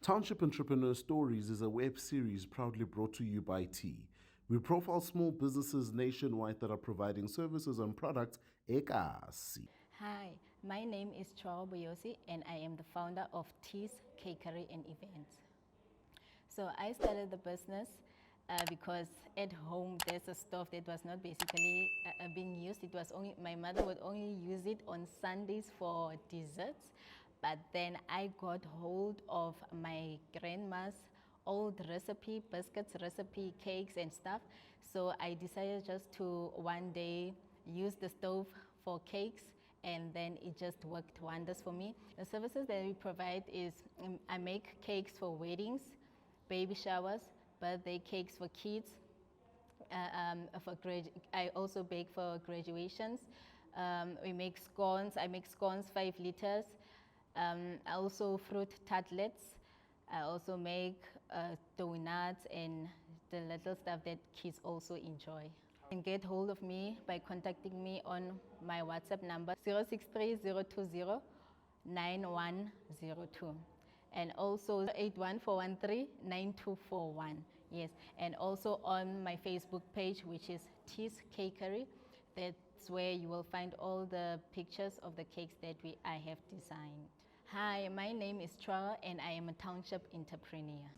Township Entrepreneurs Stories is a web series proudly brought to you by T. We profile small businesses nationwide that are providing services and products ekasi. Hi, my name is Tshwaro Boyosi and I am the founder of T's Cakery and Events. So I started the business because at home there's a stove that was not basically being used. It was only, my mother would only use it on Sundays for desserts. But then I got hold of my grandma's old recipe, biscuits recipe, cakes and stuff. So I decided just to one day use the stove for cakes, and then it just worked wonders for me. The services that we provide is I make cakes for weddings, baby showers, birthday cakes for kids. I also bake for graduations. We make scones. I make scones 5 liters. Also fruit tartlets. I also make donuts and the little stuff that kids also enjoy. You can get hold of me by contacting me on my WhatsApp number 0630209102 and also 814139241. Yes, and also on my Facebook page, which is T's Cakery. That's where you will find all the pictures of the cakes that I have designed. Hi, my name is Tshwaro and I am a township entrepreneur.